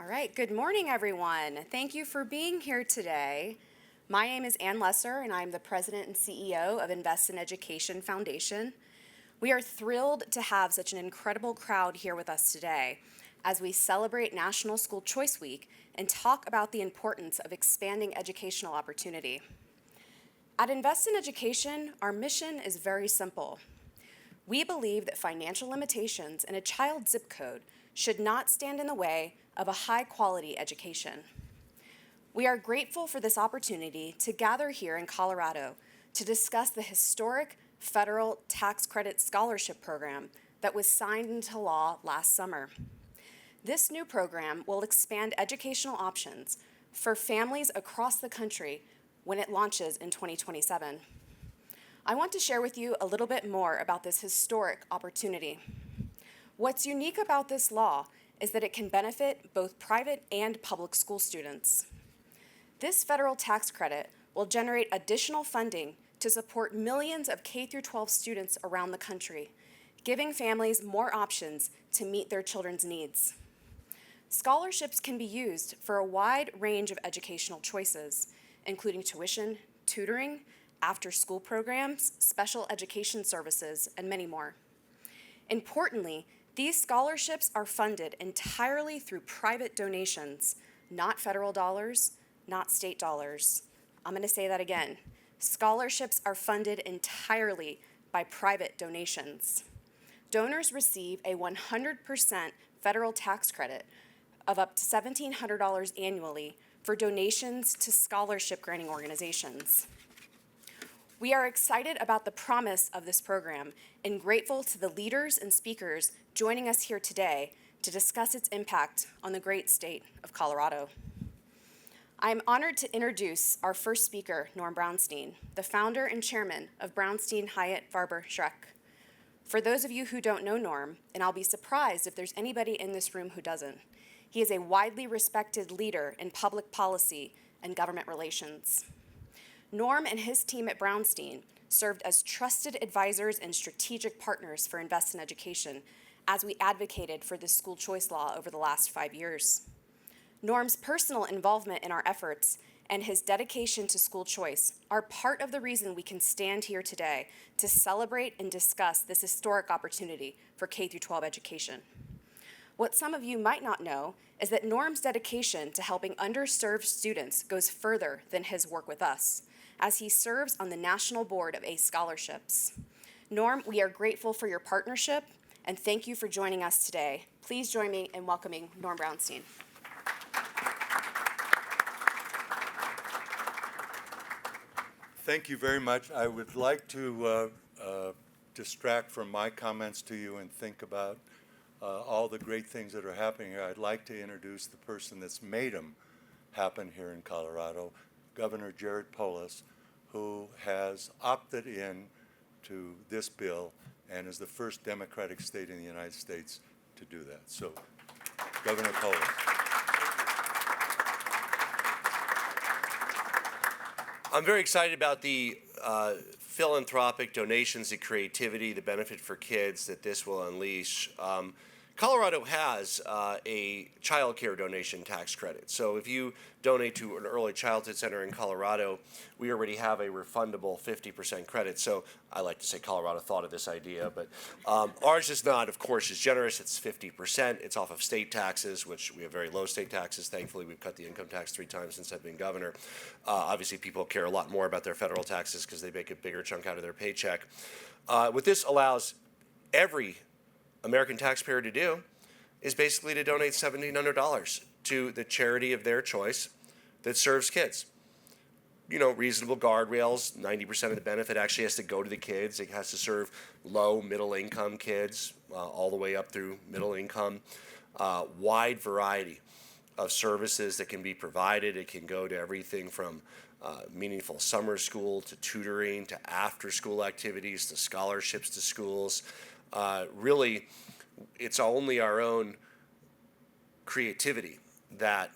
All right, good morning, everyone. Thank you for being here today. My name is Ann Lesser, and I'm the President and CEO of Invest in Education Foundation. We are thrilled to have such an incredible crowd here with us today as we celebrate National School Choice Week and talk about the importance of expanding educational opportunity. At Invest in Education, our mission is very simple. We believe that financial limitations in a child's zip code should not stand in the way of a high-quality education. We are grateful for this opportunity to gather here in Colorado to discuss the historic federal tax credit scholarship program that was signed into law last summer. This new program will expand educational options for families across the country when it launches in 2027. I want to share with you a little bit more about this historic opportunity. What's unique about this law is that it can benefit both private and public school students. This federal tax credit will generate additional funding to support millions of K-12 students around the country, giving families more options to meet their children's needs. Scholarships can be used for a wide range of educational choices, including tuition, tutoring, after-school programs, special education services, and many more. Importantly, these scholarships are funded entirely through private donations, not federal dollars, not state dollars. I'm going to say that again. Scholarships are funded entirely by private donations. Donors receive a 100% federal tax credit of up to $1,700 annually for donations to scholarship granting organizations. We are excited about the promise of this program and grateful to the leaders and speakers joining us here today to discuss its impact on the great state of Colorado. I am honored to introduce our first speaker, Norm Brownstein, the founder and chairman of Brownstein Hyatt Farber Schreck. For those of you who don't know Norm, and I'll be surprised if there's anybody in this room who doesn't, he is a widely respected leader in public policy and government relations. Norm and his team at Brownstein served as trusted advisors and strategic partners for Invest in Education as we advocated for this school choice law over the last 5 years. Norm's personal involvement in our efforts and his dedication to school choice are part of the reason we can stand here today to celebrate and discuss this historic opportunity for K-12 education. What some of you might not know is that Norm's dedication to helping underserved students goes further than his work with us, as he serves on the National Board of ACE Scholarships. Norm, we are grateful for your partnership, and thank you for joining us today. Please join me in welcoming Norm Brownstein. Thank you very much. I would like to distract from my comments to you and think about all the great things that are happening here. I'd like to introduce the person that's made them happen here in Colorado, Governor Jared Polis, who has opted in to this bill and is the first Democratic state in the United States to do that. So, Governor Polis. I'm very excited about the philanthropic donations and creativity, the benefit for kids that this will unleash. Colorado has a child care donation tax credit. So if you donate to an early childhood center in Colorado, we already have a refundable 50% credit. So I like to say Colorado thought of this idea, but ours is not, of course, is generous. It's 50%. It's off of state taxes, which we have very low state taxes. Thankfully, we've cut the income tax 3 times since I've been governor. Obviously, people care a lot more about their federal taxes because they make a bigger chunk out of their paycheck. What this allows every American taxpayer to do is basically to donate $1,700 to the charity of their choice that serves kids. You know, reasonable guardrails, 90% of the benefit actually has to go to the kids. It has to serve low, middle-income kids, all the way up through middle income. Wide variety of services that can be provided. It can go to everything from meaningful summer school to tutoring to after-school activities to scholarships to schools. Really, it's only our own creativity that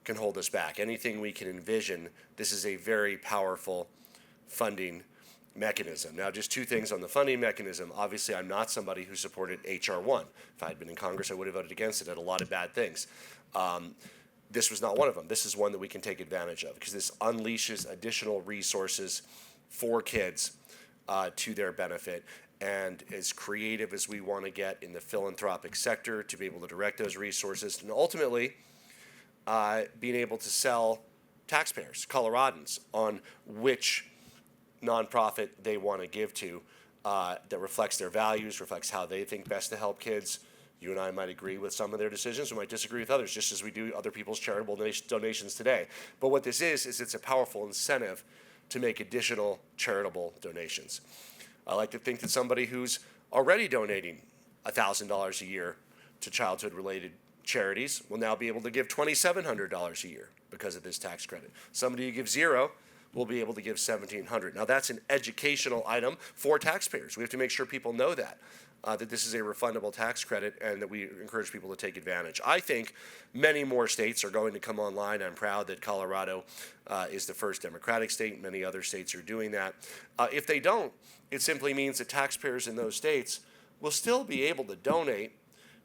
can hold us back. Anything we can envision, this is a very powerful funding mechanism. Now, just 2 things on the funding mechanism. Obviously, I'm not somebody who supported H.R. 1. If I had been in Congress, I would have voted against it. It had a lot of bad things. This was not one of them. This is one that we can take advantage of because this unleashes additional resources for kids to their benefit. And as creative as we want to get in the philanthropic sector to be able to direct those resources, and ultimately being able to sell taxpayers, Coloradans, on which nonprofit they want to give to that reflects their values, reflects how they think best to help kids. You and I might agree with some of their decisions, we might disagree with others, just as we do other people's charitable donations today. But what this is it's a powerful incentive to make additional charitable donations. I like to think that somebody who's already donating $1,000 a year to childhood-related charities will now be able to give $2,700 a year because of this tax credit. Somebody who gives zero will be able to give $1,700. Now that's an educational item for taxpayers. We have to make sure people know that. That this is a refundable tax credit and that we encourage people to take advantage. I think many more states are going to come online. I'm proud that Colorado is the first Democratic state. Many other states are doing that. If they don't, it simply means that taxpayers in those states will still be able to donate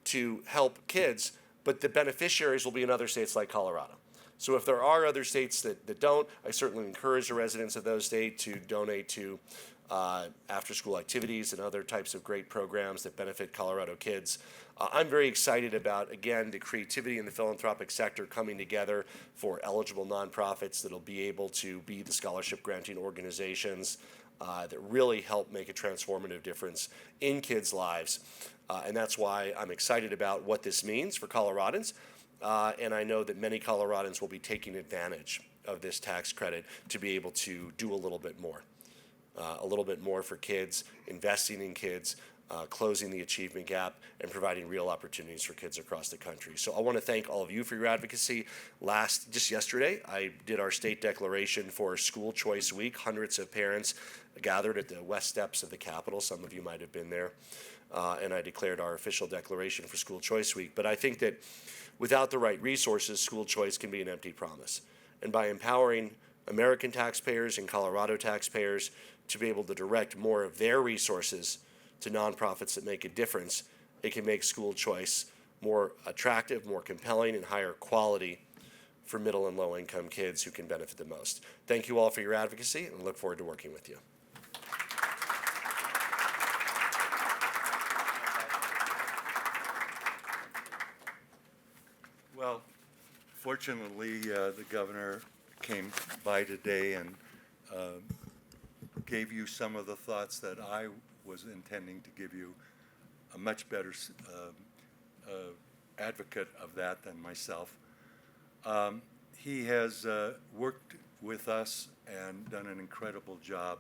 to help kids, but the beneficiaries will be in other states like Colorado. So if there are other states that don't, I certainly encourage the residents of those states to donate to after-school activities and other types of great programs that benefit Colorado kids. I'm very excited about, again, the creativity in the philanthropic sector coming together for eligible nonprofits that'll be able to be the scholarship granting organizations that really help make a transformative difference in kids' lives. And that's why I'm excited about what this means for Coloradans. And I know that many Coloradans will be taking advantage of this tax credit to be able to do a little bit more for kids, investing in kids, closing the achievement gap, and providing real opportunities for kids across the country. So I want to thank all of you for your advocacy. Just yesterday, I did our state declaration for School Choice Week. Hundreds of parents gathered at the west steps of the Capitol. Some of you might have been there. And I declared our official declaration for School Choice Week. But I think that without the right resources, school choice can be an empty promise. And by empowering American taxpayers and Colorado taxpayers to be able to direct more of their resources to nonprofits that make a difference, it can make school choice more attractive, more compelling, and higher quality for middle and low income kids who can benefit the most. Thank you all for your advocacy, and I look forward to working with you. Well, fortunately, the governor came by today and gave you some of the thoughts that I was intending to give you. A much better advocate of that than myself. He has worked with us and done an incredible job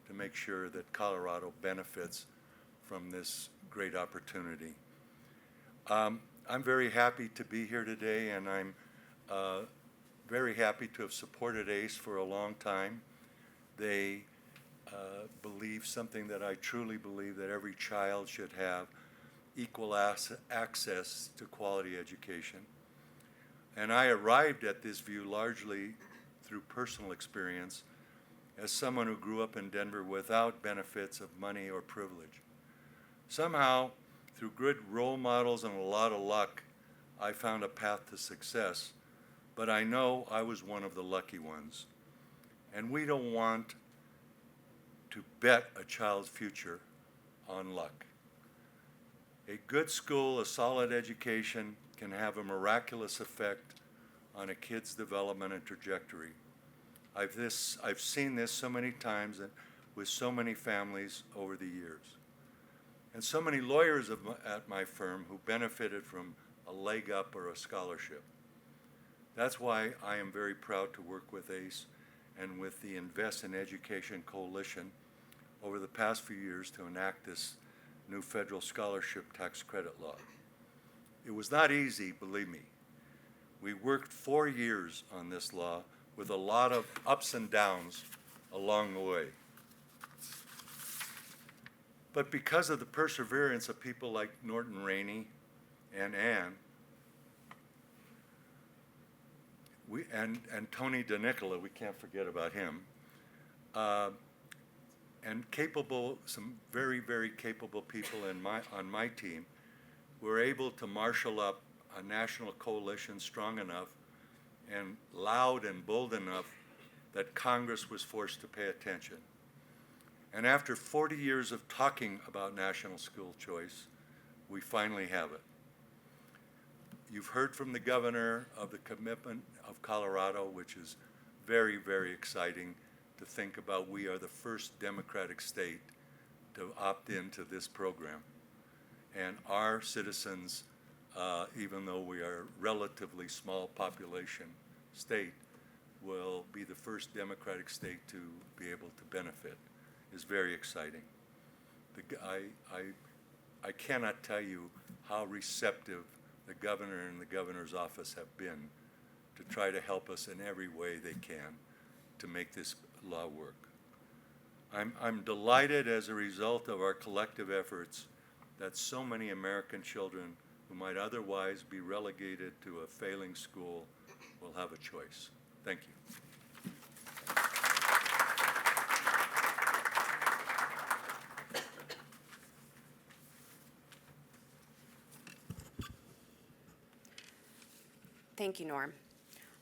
to make sure that Colorado benefits from this great opportunity. I'm very happy to be here today, and I'm very happy to have supported ACE for a long time. They believe something that I truly believe, that every child should have equal access to quality education. And I arrived at this view largely through personal experience as someone who grew up in Denver without benefits of money or privilege. Somehow, through good role models and a lot of luck, I found a path to success, but I know I was one of the lucky ones. And we don't want to bet a child's future on luck. A good school, a solid education can have a miraculous effect on a kid's development and trajectory. I've seen this so many times with so many families over the years. And so many lawyers at my firm who benefited from a leg up or a scholarship. That's why I am very proud to work with ACE and with the Invest in Education Coalition over the past few years to enact this new federal scholarship tax credit law. It was not easy, believe me. We worked 4 years on this law with a lot of ups and downs along the way. But because of the perseverance of people like Norton Rainey and Ann, and Tony DeNicola, we can't forget about him, and some very, very capable people on my team, were able to marshal up a national coalition strong enough and loud and bold enough that Congress was forced to pay attention. And after 40 years of talking about national school choice, we finally have it. You've heard from the governor of the commitment of Colorado, which is very, very exciting to think about. We are the first Democratic state to opt into this program. And our citizens, even though we are a relatively small population state, will be the first Democratic state to be able to benefit. Is very exciting. I cannot tell you how receptive the governor and the governor's office have been to try to help us in every way they can to make this law work. I'm delighted as a result of our collective efforts that so many American children who might otherwise be relegated to a failing school will have a choice. Thank you. Thank you, Norm.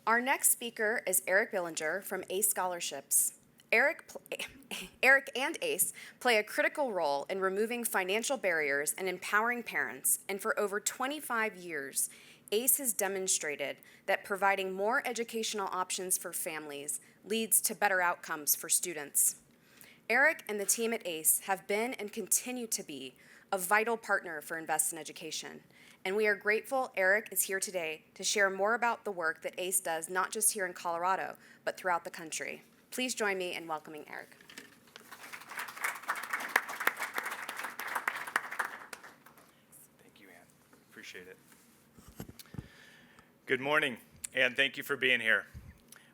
Our next speaker is Eric Billinger from ACE Scholarships. Eric and ACE play a critical role in removing financial barriers and empowering parents, and for over 25 years, ACE has demonstrated that providing more educational options for families leads to better outcomes for students. Eric and the team at ACE have been and continue to be a vital partner for Invest in Education, and we are grateful Eric is here today to share more about the work that ACE does not just here in Colorado, but throughout the country. Please join me in welcoming Eric. Thank you, Ann. Appreciate it. Good morning, and thank you for being here.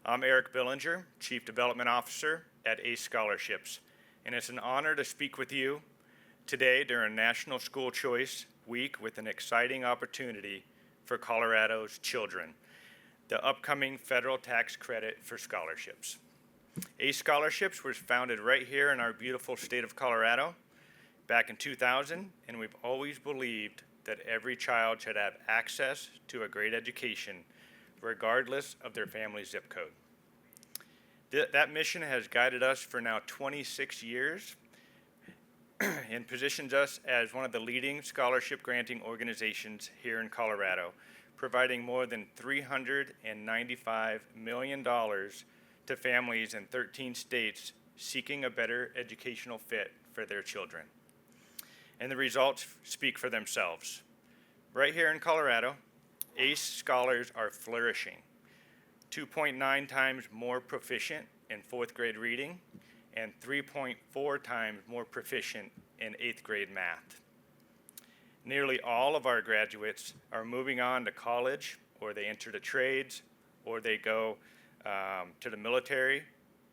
I'm Eric Billinger, Chief Development Officer at ACE Scholarships, and it's an honor to speak with you today during National School Choice Week with an exciting opportunity for Colorado's children, the upcoming federal tax credit for scholarships. ACE Scholarships was founded right here in our beautiful state of Colorado back in 2000, and we've always believed that every child should have access to a great education regardless of their family's zip code. That mission has guided us for now 26 years and positions us as one of the leading scholarship granting organizations here in Colorado, providing more than $395 million to families in 13 states seeking a better educational fit for their children. And the results speak for themselves. Right here in Colorado, ACE scholars are flourishing, 2.9 times more proficient in 4th grade reading and 3.4 times more proficient in 8th grade math. Nearly all of our graduates are moving on to college, or they enter the trades, or they go to the military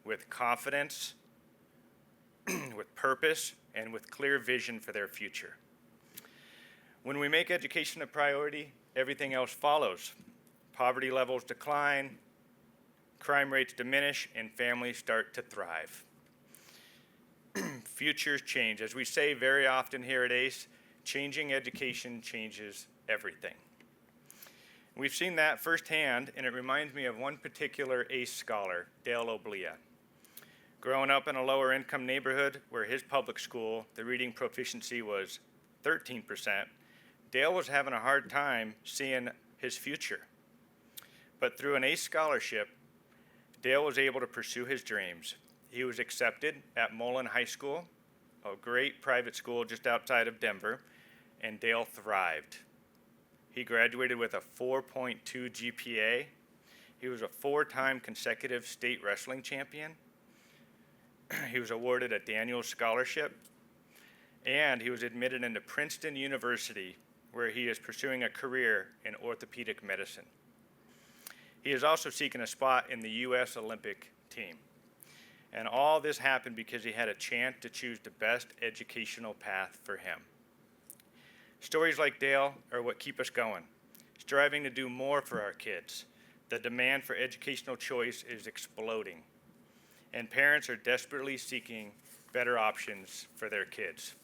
with confidence, with purpose, and with clear vision for their future. When we make education a priority, everything else follows. Poverty levels decline, crime rates diminish, and families start to thrive. Futures change. As we say very often here at ACE, changing education changes everything. We've seen that firsthand, and it reminds me of one particular ACE scholar, Dale Oblea. Growing up in a lower income neighborhood where his public school, the reading proficiency was 13%, Dale was having a hard time seeing his future. But through an ACE scholarship, Dale was able to pursue his dreams. He was accepted at Mullen High School, a great private school just outside of Denver, and Dale thrived. He graduated with a 4.2 GPA. He was a 4-time consecutive state wrestling champion. He was awarded a Daniels Scholarship, and he was admitted into Princeton University, where he is pursuing a career in orthopedic medicine. He is also seeking a spot in the U.S. Olympic team. And all this happened because he had a chance to choose the best educational path for him. Stories like Dale are what keep us going, striving to do more for our kids. The demand for educational choice is exploding, and parents are desperately seeking better options for their kids.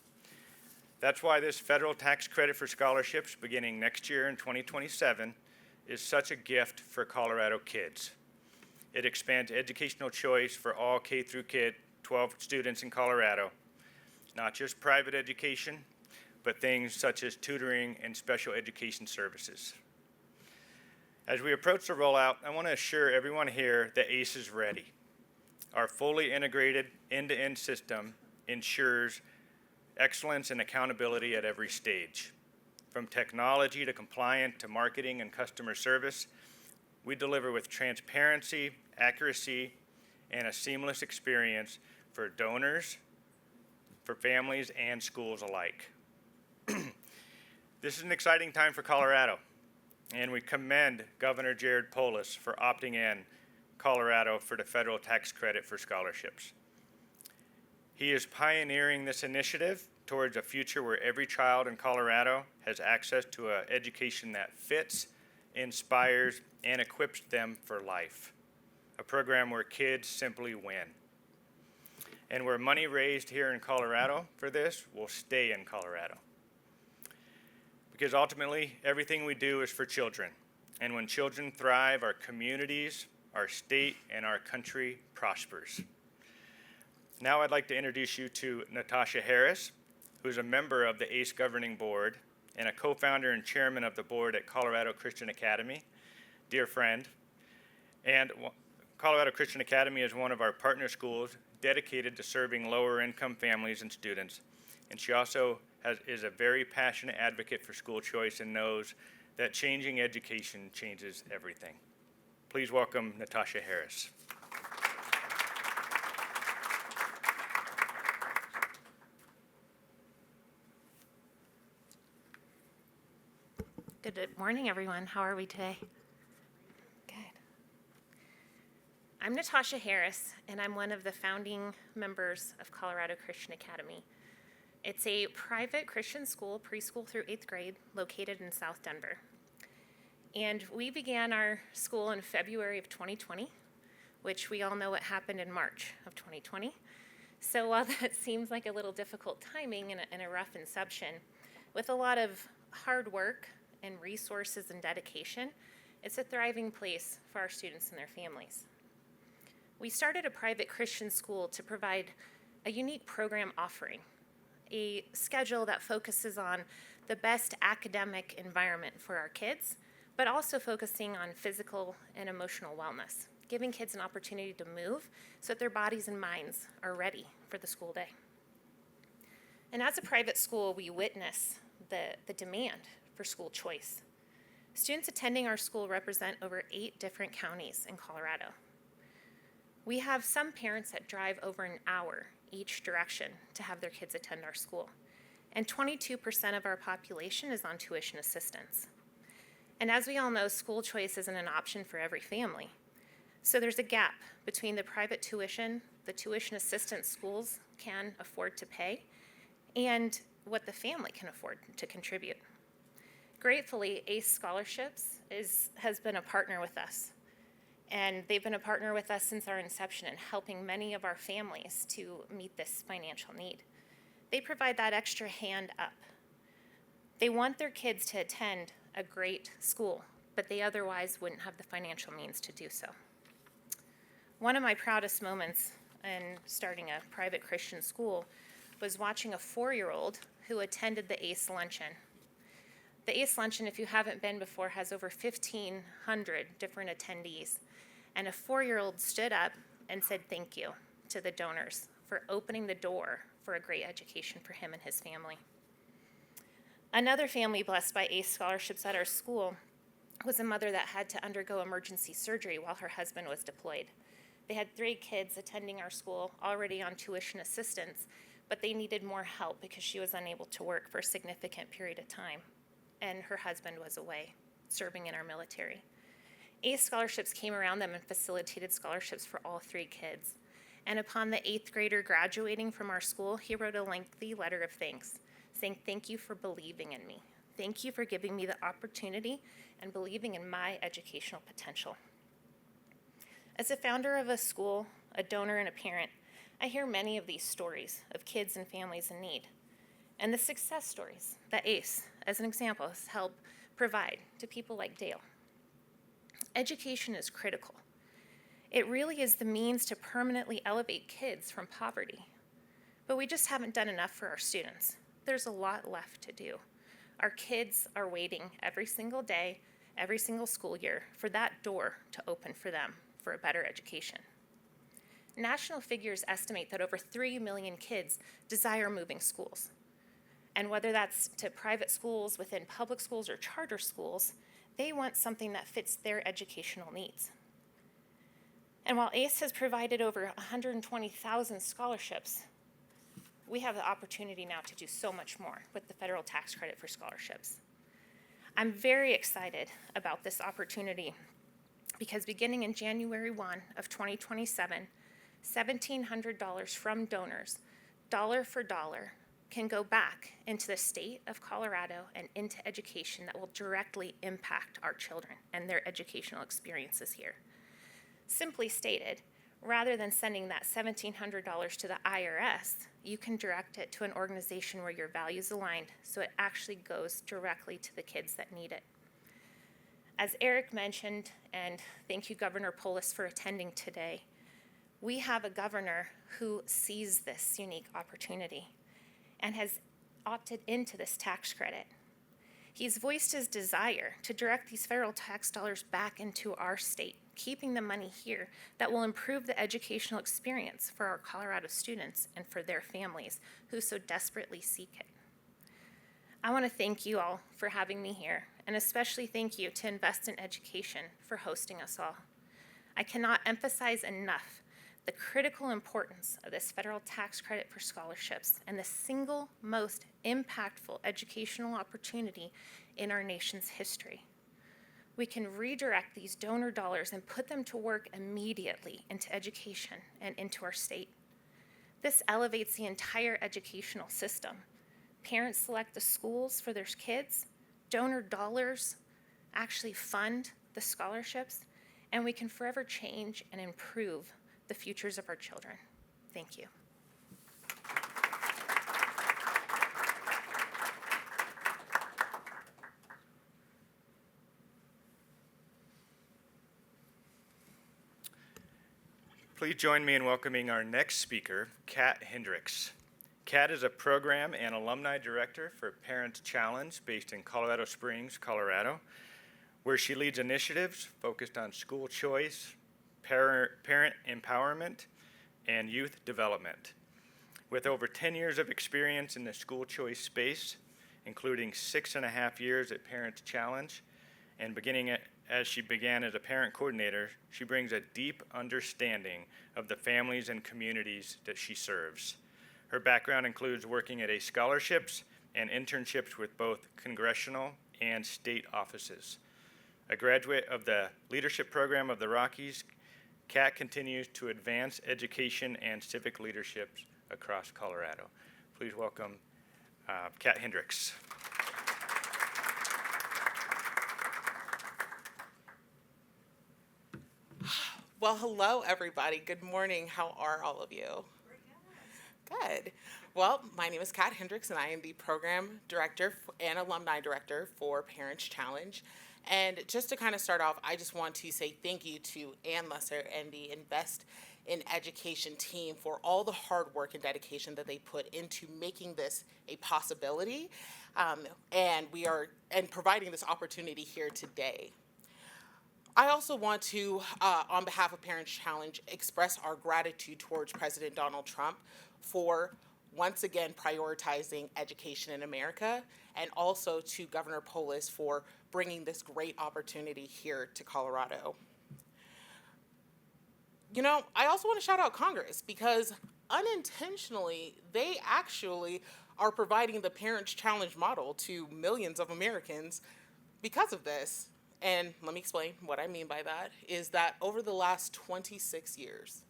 That's why this federal tax credit for scholarships beginning next year in 2027 is such a gift for Colorado kids. It expands educational choice for all K through 12 students in Colorado, not just private education, but things such as tutoring and special education services. As we approach the rollout, I want to assure everyone here that ACE is ready. Our fully integrated end-to-end system ensures excellence and accountability at every stage. From technology to compliance to marketing and customer service, we deliver with transparency, accuracy, and a seamless experience for donors, for families, and schools alike. This is an exciting time for Colorado, and we commend Governor Jared Polis for opting in Colorado for the federal tax credit for scholarships. He is pioneering this initiative towards a future where every child in Colorado has access to an education that fits, inspires, and equips them for life. A program where kids simply win. And where money raised here in Colorado for this will stay in Colorado. Because ultimately, everything we do is for children. And when children thrive, our communities, our state, and our country prospers. Now I'd like to introduce you to Natasha Harris, who's a member of the ACE Governing Board and a co-founder and chairman of the board at Colorado Christian Academy, dear friend. And Colorado Christian Academy is one of our partner schools dedicated to serving lower income families and students. And she also is a very passionate advocate for school choice and knows that changing education changes everything. Please welcome Natasha Harris. Good morning, everyone. How are we today? Good. I'm Natasha Harris, and I'm one of the founding members of Colorado Christian Academy. It's a private Christian school, preschool through 8th grade, located in South Denver. And we began our school in February of 2020, which we all know what happened in March of 2020. So while that seems like a little difficult timing and a rough inception, with a lot of hard work and resources and dedication, it's a thriving place for our students and their families. We started a private Christian school to provide a unique program offering, a schedule that focuses on the best academic environment for our kids, but also focusing on physical and emotional wellness, giving kids an opportunity to move so that their bodies and minds are ready for the school day. And as a private school, we witness the demand for school choice. Students attending our school represent over 8 different counties in Colorado. We have some parents that drive over an hour each direction to have their kids attend our school. And 22% of our population is on tuition assistance. And as we all know, school choice isn't an option for every family. So there's a gap between the private tuition, the tuition assistance schools can afford to pay, and what the family can afford to contribute. Gratefully, ACE Scholarships has been a partner with us. And they've been a partner with us since our inception in helping many of our families to meet this financial need. They provide that extra hand up. They want their kids to attend a great school, but they otherwise wouldn't have the financial means to do so. One of my proudest moments in starting a private Christian school was watching a 4-year-old who attended the ACE Luncheon. The ACE Luncheon, if you haven't been before, has over 1,500 different attendees. And a 4-year-old stood up and said thank you to the donors for opening the door for a great education for him and his family. Another family blessed by ACE scholarships at our school was a mother that had to undergo emergency surgery while her husband was deployed. They had 3 kids attending our school already on tuition assistance, but they needed more help because she was unable to work for a significant period of time. And her husband was away, serving in our military. ACE scholarships came around them and facilitated scholarships for all 3 kids. And upon the 8th grader graduating from our school, he wrote a lengthy letter of thanks, saying, "Thank you for believing in me. Thank you for giving me the opportunity and believing in my educational potential." As a founder of a school, a donor, and a parent, I hear many of these stories of kids and families in need. and the success stories that ACE, as an example, has helped provide to people like Dale. Education is critical. It really is the means to permanently elevate kids from poverty. But we just haven't done enough for our students. There's a lot left to do. Our kids are waiting every single day, every single school year, for that door to open for them for a better education. National figures estimate that over 3 million kids desire moving schools. And whether that's to private schools, within public schools, or charter schools, they want something that fits their educational needs. And while ACE has provided over 120,000 scholarships, we have the opportunity now to do so much more with the federal tax credit for scholarships. I'm very excited about this opportunity because beginning in January 1 of 2027, $1,700 from donors, dollar for dollar, can go back into the state of Colorado and into education that will directly impact our children and their educational experiences here. Simply stated, rather than sending that $1,700 to the IRS, you can direct it to an organization where your values align so it actually goes directly to the kids that need it. As Eric mentioned, and thank you Governor Polis for attending today, we have a governor who sees this unique opportunity and has opted into this tax credit. He's voiced his desire to direct these federal tax dollars back into our state, keeping the money here that will improve the educational experience for our Colorado students and for their families who so desperately seek it. I want to thank you all for having me here, and especially thank you to Invest in Education for hosting us all. I cannot emphasize enough the critical importance of this federal tax credit for scholarships and the single most impactful educational opportunity in our nation's history. We can redirect these donor dollars and put them to work immediately into education and into our state. This elevates the entire educational system. Parents select the schools for their kids, donor dollars actually fund the scholarships, and we can forever change and improve the futures of our children. Thank you. Please join me in welcoming our next speaker, Kat Hendricks. Kat is a program and alumni director for Parent Challenge based in Colorado Springs, Colorado, where she leads initiatives focused on school choice, parent empowerment, and youth development. With over 10 years of experience in the school choice space, including 6.5 years at Parent Challenge, and as she began as a parent coordinator, she brings a deep understanding of the families and communities that she serves. Her background includes working at ACE Scholarships and internships with both congressional and state offices. A graduate of the leadership program of the Rockies, Kat continues to advance education and civic leadership across Colorado. Please welcome Kat Hendricks. Well, hello, everybody. Good morning. How are all of you? Good. Well, my name is Kat Hendricks, and I am the program director and alumni director for Parents Challenge. And just to kind of start off, I just want to say thank you to Ann Lesser and the Invest in Education team for all the hard work and dedication that they put into making this a possibility, and providing this opportunity here today. I also want to, on behalf of Parents Challenge, express our gratitude towards President Donald Trump for once again prioritizing education in America, and also to Governor Polis for bringing this great opportunity here to Colorado. You know, I also want to shout out Congress because unintentionally, they actually are providing the Parents Challenge model to millions of Americans because of this. And let me explain what I mean by that, is that over the last 26 years,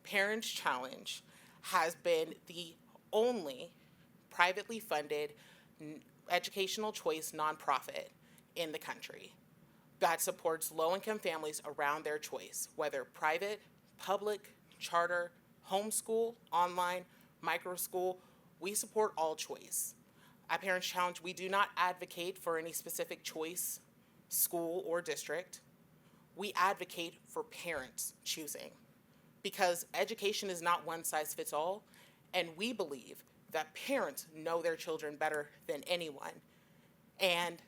Parents Challenge has been the only privately funded educational choice nonprofit in the country that supports low-income families around their choice, whether private, public, charter, homeschool, online, micro school, we support all choice. At Parents Challenge, we do not advocate for any specific choice, school, or district. We advocate for parents choosing, because education is not one size fits all, and we believe that parents know their children better than anyone. And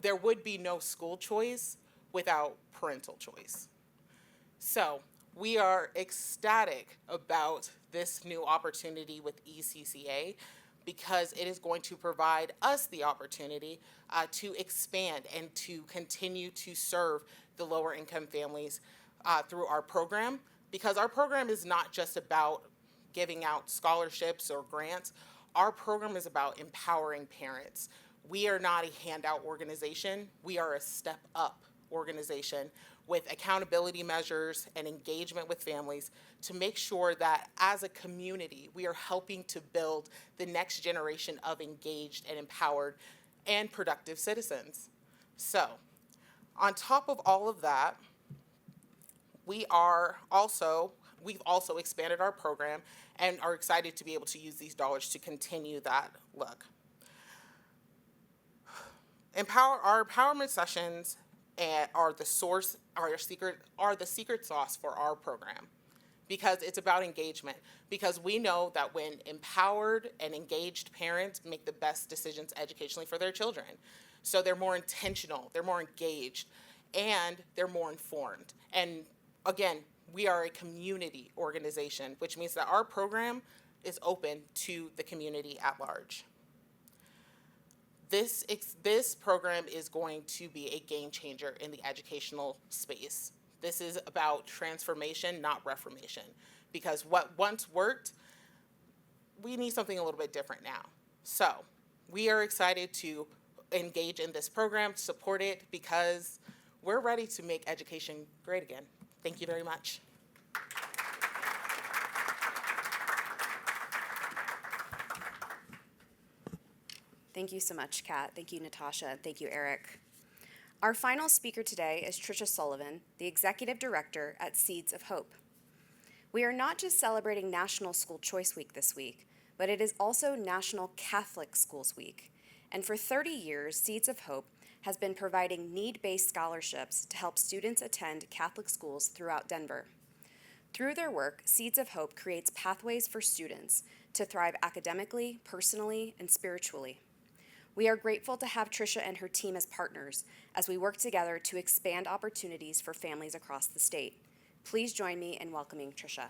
there would be no school choice without parental choice. So we are ecstatic about this new opportunity with ECCA, because it is going to provide us the opportunity to expand and to continue to serve the lower income families through our program, because our program is not just about giving out scholarships or grants. Our program is about empowering parents. We are not a handout organization. We are a step up organization with accountability measures and engagement with families to make sure that as a community, we are helping to build the next generation of engaged and empowered and productive citizens. So, on top of all of that, we've also expanded our program and are excited to be able to use these dollars to continue that look. Our empowerment sessions are the secret sauce for our program, because it's about engagement. Because we know that when empowered and engaged parents make the best decisions educationally for their children. So they're more intentional, they're more engaged, and they're more informed. And again, we are a community organization, which means that our program is open to the community at large. This program is going to be a game changer in the educational space. This is about transformation, not reformation, because what once worked, we need something a little bit different now. So we are excited to engage in this program, support it, because we're ready to make education great again. Thank you very much. Thank you so much, Kat. Thank you, Natasha. Thank you, Eric. Our final speaker today is Tricia Sullivan, the Executive Director at Seeds of Hope. We are not just celebrating National School Choice Week this week, but it is also National Catholic Schools Week. And for 30 years, Seeds of Hope has been providing need-based scholarships to help students attend Catholic schools throughout Denver. Through their work, Seeds of Hope creates pathways for students to thrive academically, personally, and spiritually. We are grateful to have Tricia and her team as partners as we work together to expand opportunities for families across the state. Please join me in welcoming Tricia.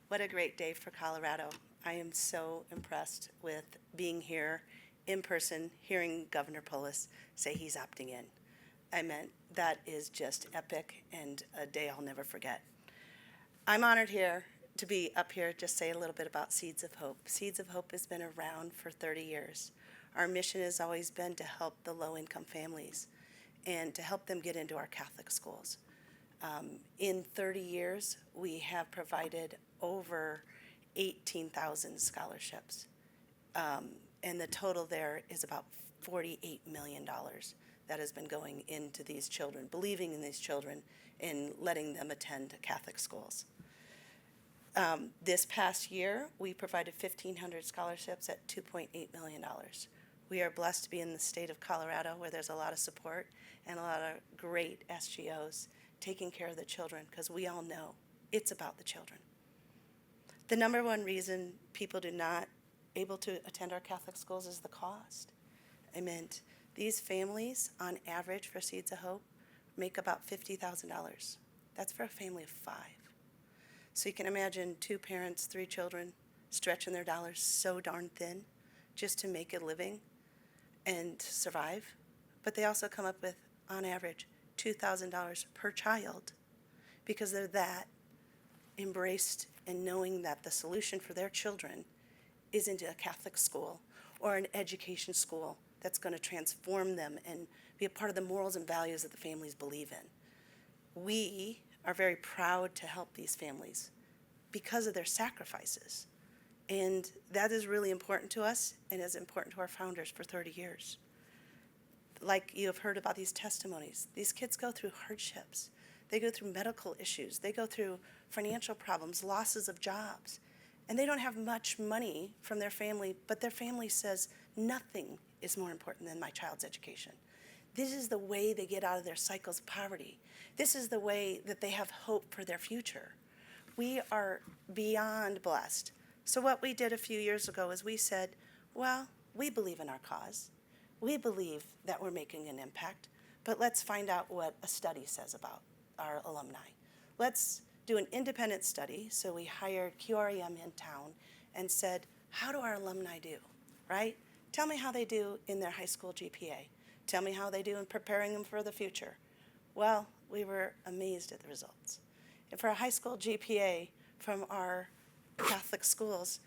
What a great day for Colorado. I am so impressed with being here in person, hearing Governor Polis say he's opting in. I mean, that is just epic and a day I'll never forget. I'm honored to be up here, just say a little bit about Seeds of Hope. Seeds of Hope has been around for 30 years. Our mission has always been to help the low-income families and to help them get into our Catholic schools. In 30 years, we have provided over 18,000 scholarships. And the total there is about $48 million that has been going into these children, believing in these children and letting them attend Catholic schools. This past year, we provided 1,500 scholarships at $2.8 million. We are blessed to be in the state of Colorado, where there's a lot of support and a lot of great SGOs taking care of the children, because we all know it's about the children. The number one reason people do not able to attend our Catholic schools is the cost. I meant these families, on average for Seeds of Hope, make about $50,000. That's for a family of 5. So you can imagine 2 parents, 3 children stretching their dollars so darn thin just to make a living and survive. But they also come up with, on average, $2,000 per child, because they're that embraced in knowing that the solution for their children is into a Catholic school or an education school that's going to transform them and be a part of the morals and values that the families believe in. We are very proud to help these families because of their sacrifices. And that is really important to us and is important to our founders for 30 years. Like you have heard about these testimonies, these kids go through hardships. They go through medical issues. They go through financial problems, losses of jobs. And they don't have much money from their family, but their family says nothing is more important than my child's education. This is the way they get out of their cycles of poverty. This is the way that they have hope for their future. We are beyond blessed. So what we did a few years ago is we said, well, we believe in our cause. We believe that we're making an impact, but let's find out what a study says about our alumni. Let's do an independent study. So we hired QREM in town and said, how do our alumni do, right? Tell me how they do in their high school GPA. Tell me how they do in preparing them for the future. Well, we were amazed at the results. And for a high school GPA from our Catholic schools,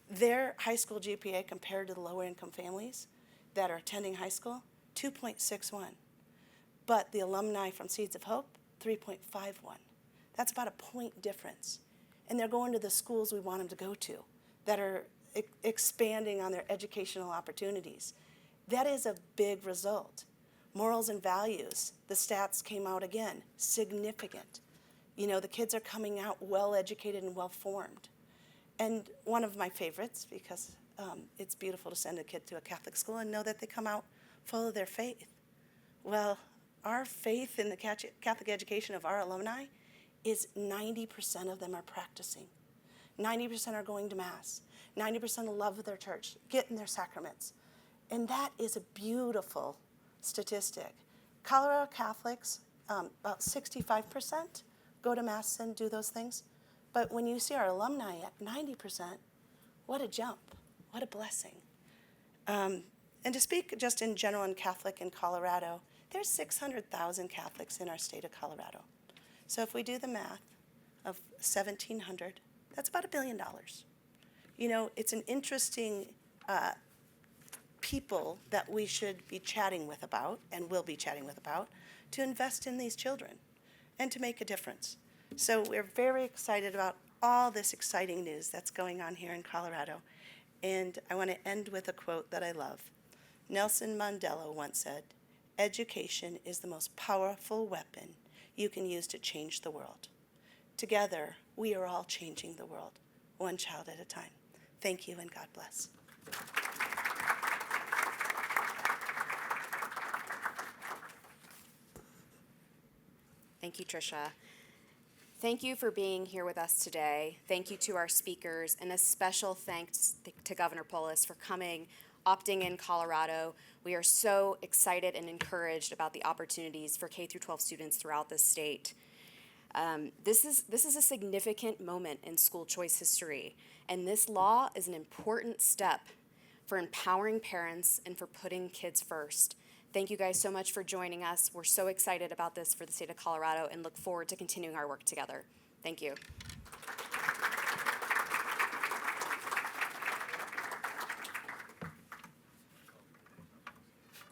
their high school GPA compared to the lower income families that are attending high school, 2.61. But the alumni from Seeds of Hope, 3.51. That's about a point difference. And they're going to the schools we want them to go to that are expanding on their educational opportunities. That is a big result. Morals and values, the stats came out again, significant. You know, the kids are coming out well-educated and well-formed. And one of my favorites, because it's beautiful to send a kid to a Catholic school and know that they come out full of their faith. Well, our faith in the Catholic education of our alumni is 90% of them are practicing. 90% are going to Mass. 90% love their church, getting their sacraments. And that is a beautiful statistic. Colorado Catholics, about 65% go to Mass and do those things. But when you see our alumni at 90%, what a jump, what a blessing. And to speak just in general in Catholic in Colorado, there's 600,000 Catholics in our state of Colorado. So if we do the math of 1,700, that's about $1 billion. You know, it's an interesting people that we should be chatting with about, and will be chatting with about, to invest in these children and to make a difference. So we're very excited about all this exciting news that's going on here in Colorado. And I want to end with a quote that I love. Nelson Mandela once said, "Education is the most powerful weapon you can use to change the world." Together, we are all changing the world, one child at a time. Thank you, and God bless. Thank you, Tricia. Thank you for being here with us today. Thank you to our speakers, and a special thanks to Governor Polis for coming, opting in Colorado. We are so excited and encouraged about the opportunities for K-12 students throughout the state. This is a significant moment in school choice history, and this law is an important step for empowering parents and for putting kids first. Thank you guys so much for joining us. We're so excited about this for the state of Colorado and look forward to continuing our work together. Thank you.